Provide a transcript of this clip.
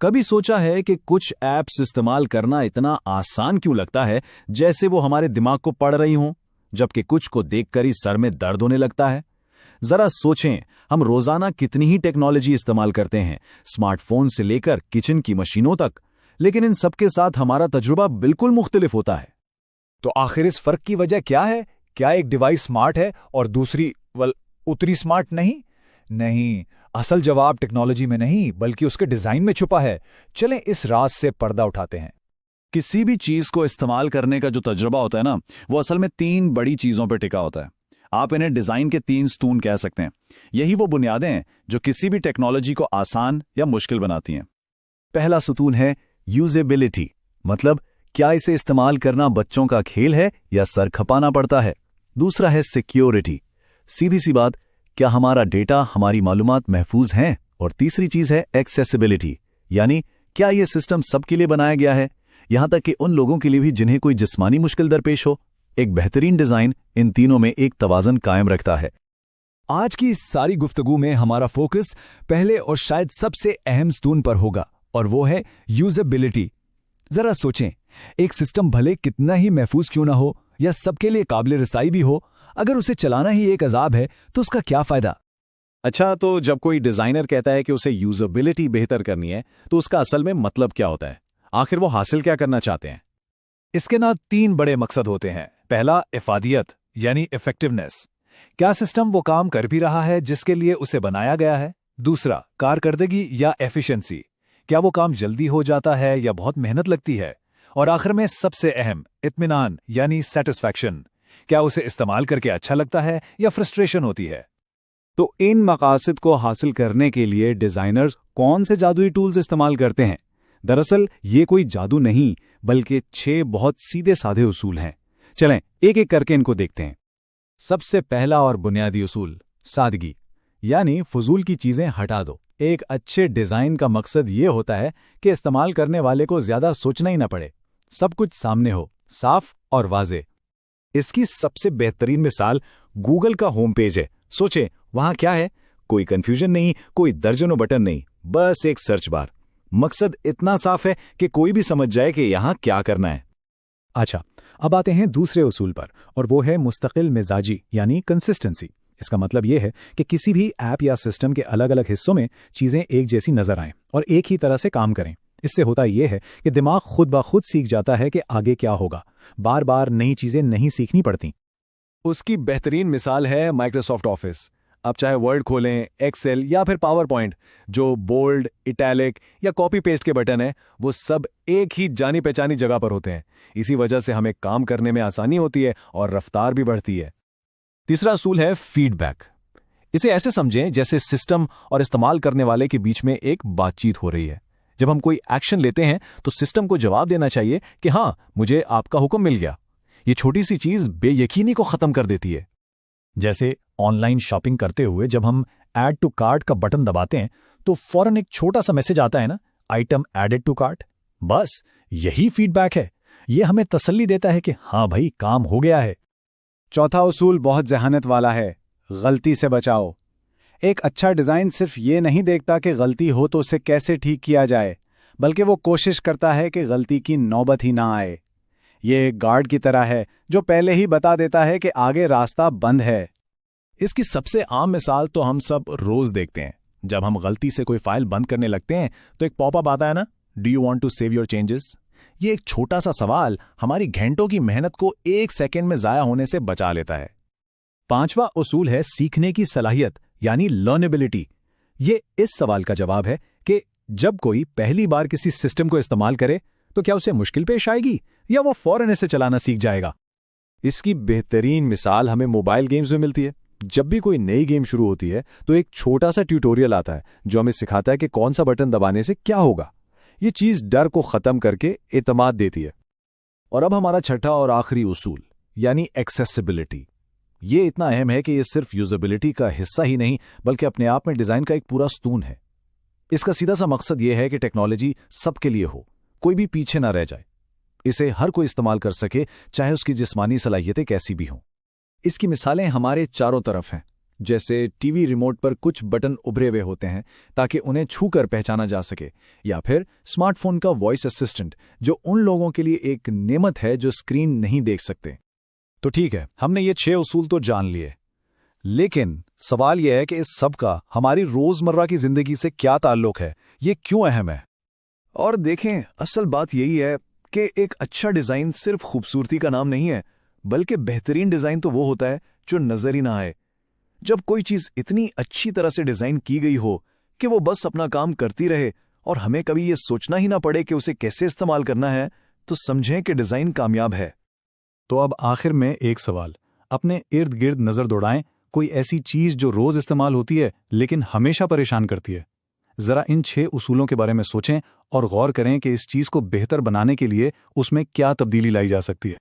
कभी सोचा है कि कुछ ऐप्स इस्तेमाल करना इतना आसान क्यों लगता है, जैसे वो हमारे दिमाग को पढ़ रही हों, जबकि कुछ को देखकर ही सर में दर्द होने लगता है। जरा सोचें, हम रोजाना कितनी ही टेक्नोलॉजी इस्तेमाल करते हैं, स्मार्टफोन से लेकर किचन की मशीनों तक, लेकिन इन सबके साथ हमारा तजुर्बा बिल्कुल मुख्तलिफ होता है। तो आखिर इस फर्क की वजह क्या है? क्या एक डिवाइस स्मार्ट है और दूसरी उतनी स्मार्ट नहीं? नहीं, असल जवाब टेक्नोलॉजी में नहीं बल्कि उसके डिजाइन में छुपा है। चलें इस राज से पर्दा उठाते हैं। किसी भी चीज को इस्तेमाल करने का जो तजुर्बा होता है ना, वो असल में 3 बड़ी चीजों पर टिका होता है। आप इन्हें डिजाइन के 3 स्तून कह सकते हैं। यही वो बुनियादें हैं जो किसी भी टेक्नोलॉजी को आसान या मुश्किल बनाती हैं। पहला सुतून है यूजेबिलिटी, मतलब क्या इसे इस्तेमाल करना बच्चों का खेल है या सर खपाना पड़ता है। दूसरा है सिक्योरिटी, सीधी सी बात, क्या हमारा डेटा, हमारी मालूमात महफूज हैं। और तीसरी चीज है एक्सेसिबिलिटी, यानी क्या यह सिस्टम सबके लिए बनाया गया है, यहां तक कि उन लोगों के लिए भी जिन्हें कोई जिस्मानी मुश्किल दरपेश हो। एक बेहतरीन डिजाइन इन तीनों में एक तवाज़न कायम रखता है। आज की इस सारी गुफ्तगू में हमारा फोकस पहले और शायद सबसे अहम स्तून पर होगा, और वो है यूजेबिलिटी। जरा सोचें, एक सिस्टम भले कितना ही महफूज क्यों ना हो या सबके लिए काबिल रसाई भी हो, अगर उसे चलाना ही एक अजाब है तो उसका क्या फायदा। अच्छा, तो जब कोई डिजाइनर कहता है कि उसे यूजेबिलिटी बेहतर करनी है, तो उसका असल में मतलब क्या होता है? आखिर वो हासिल क्या करना चाहते हैं? इसके ना 3 बड़े मकसद होते हैं। पहला, इफादियत यानी इफेक्टिवनेस, क्या सिस्टम वो काम कर भी रहा है जिसके लिए उसे बनाया गया है। दूसरा, कारकर्दगी या एफिशिएंसी, क्या वो काम जल्दी हो जाता है या बहुत मेहनत लगती है। और आखिर में सबसे अहम, इत्मीनान यानी सेटिस्फैक्शन, क्या उसे इस्तेमाल करके अच्छा लगता है या फ्रस्ट्रेशन होती है। तो इन मकासद को हासिल करने के लिए डिजाइनर्स कौन से जादुई टूल्स इस्तेमाल करते हैं? दरअसल ये कोई जादू नहीं, बल्कि 6 बहुत सीधे साधे उसूल हैं। चलें एक एक करके इनको देखते हैं। सबसे पहला और बुनियादी उसूल, सादगी, यानी फजूल की चीजें हटा दो। एक अच्छे डिजाइन का मकसद ये होता है कि इस्तेमाल करने वाले को ज्यादा सोचना ही ना पड़े, सब कुछ सामने हो, साफ और वाजे। इसकी सबसे बेहतरीन मिसाल गूगल का होम पेज है। सोचें, वहां क्या है? कोई कंफ्यूजन नहीं, कोई दर्जनों बटन नहीं, बस एक सर्च बार। मकसद इतना साफ है कि कोई भी समझ जाए कि यहां क्या करना है। अच्छा, अब आते हैं दूसरे उसूल पर, और वो है मुस्तकिल मिजाजी यानी कंसिस्टेंसी। इसका मतलब यह है कि किसी भी ऐप या सिस्टम के अलग अलग हिस्सों में चीजें एक जैसी नजर आएं और एक ही तरह से काम करें। इससे होता यह है कि दिमाग खुद ब खुद सीख जाता है कि आगे क्या होगा, बार बार नई चीजें नहीं सीखनी पड़ती। उसकी बेहतरीन मिसाल है माइक्रोसॉफ्ट ऑफिस। अब चाहे वर्ड खोलें, एक्सेल या फिर पावर पॉइंट, जो बोल्ड, इटैलिक या कॉपी पेस्ट के बटन हैं, वो सब एक ही जानी पहचानी जगह पर होते हैं। इसी वजह से हमें काम करने में आसानी होती है और रफ्तार भी बढ़ती है। तीसरा असूल है फीडबैक। इसे ऐसे समझें जैसे सिस्टम और इस्तेमाल करने वाले के बीच में एक बातचीत हो रही है। जब हम कोई एक्शन लेते हैं तो सिस्टम को जवाब देना चाहिए कि हाँ, मुझे आपका हुक्म मिल गया। ये छोटी सी चीज बेयकीनी को खत्म कर देती है। जैसे ऑनलाइन शॉपिंग करते हुए जब हम ऐड टू कार्ट का बटन दबाते हैं तो फौरन एक छोटा सा मैसेज आता है ना, आइटम एडेड टू कार्ट। बस यही फीडबैक है। ये हमें तसल्ली देता है कि हाँ भाई, काम हो गया है। चौथा उसूल बहुत जहानत वाला है, गलती से बचाओ। एक अच्छा डिजाइन सिर्फ ये नहीं देखता कि गलती हो तो उसे कैसे ठीक किया जाए, बल्कि वो कोशिश करता है कि गलती की नौबत ही ना आए। ये एक गार्ड की तरह है जो पहले ही बता देता है कि आगे रास्ता बंद है। इसकी सबसे आम मिसाल तो हम सब रोज देखते हैं। जब हम गलती से कोई फाइल बंद करने लगते हैं तो एक पॉपअप आता है ना, do you want to save your changes. ये एक छोटा सा सवाल हमारी घंटों की मेहनत को 1 सेकंड में जाया होने से बचा लेता है। 5वां उसूल है सीखने की सलाहियत यानी लर्नेबिलिटी। ये इस सवाल का जवाब है कि जब कोई पहली बार किसी सिस्टम को इस्तेमाल करे तो क्या उसे मुश्किल पेश आएगी या वो फौरन इसे चलाना सीख जाएगा। इसकी बेहतरीन मिसाल हमें मोबाइल गेम्स में मिलती है। जब भी कोई नई गेम शुरू होती है तो एक छोटा सा ट्यूटोरियल आता है जो हमें सिखाता है कि कौन सा बटन दबाने से क्या होगा। ये चीज डर को खत्म करके एतमाद देती है। और अब हमारा छठा और आखिरी उसूल यानी एक्सेसिबिलिटी। ये इतना अहम है कि ये सिर्फ यूजेबिलिटी का हिस्सा ही नहीं बल्कि अपने आप में डिजाइन का एक पूरा स्तून है। इसका सीधा सा मकसद ये है कि टेक्नोलॉजी सबके लिए हो, कोई भी पीछे ना रह जाए। इसे हर कोई इस्तेमाल कर सके, चाहे उसकी जिस्मानी सलाहियतें कैसी भी हों। इसकी मिसालें हमारे चारों तरफ हैं। जैसे टीवी रिमोट पर कुछ बटन उभरे हुए होते हैं ताकि उन्हें छूकर पहचाना जा सके, या फिर स्मार्टफोन का वॉइस असिस्टेंट जो उन लोगों के लिए एक नेमत है जो स्क्रीन नहीं देख सकते। तो ठीक है, हमने ये 6 उसूल तो जान लिए, लेकिन सवाल यह है कि इस सब का हमारी रोजमर्रा की जिंदगी से क्या ताल्लुक है, ये क्यों अहम है? और देखें, असल बात यही है कि एक अच्छा डिजाइन सिर्फ खूबसूरती का नाम नहीं है, बल्कि बेहतरीन डिजाइन तो वो होता है जो नजर ही ना आए। जब कोई चीज इतनी अच्छी तरह से डिजाइन की गई हो कि वो बस अपना काम करती रहे और हमें कभी ये सोचना ही ना पड़े कि उसे कैसे इस्तेमाल करना है, तो समझें कि डिजाइन कामयाब है। तो अब आखिर में एक सवाल, अपने इर्द गिर्द नजर दौड़ाएं, कोई ऐसी चीज जो रोज इस्तेमाल होती है लेकिन हमेशा परेशान करती है। जरा इन 6 उसूलों के बारे में सोचें और गौर करें कि इस चीज को बेहतर बनाने के लिए उसमें क्या तब्दीली लाई जा सकती है।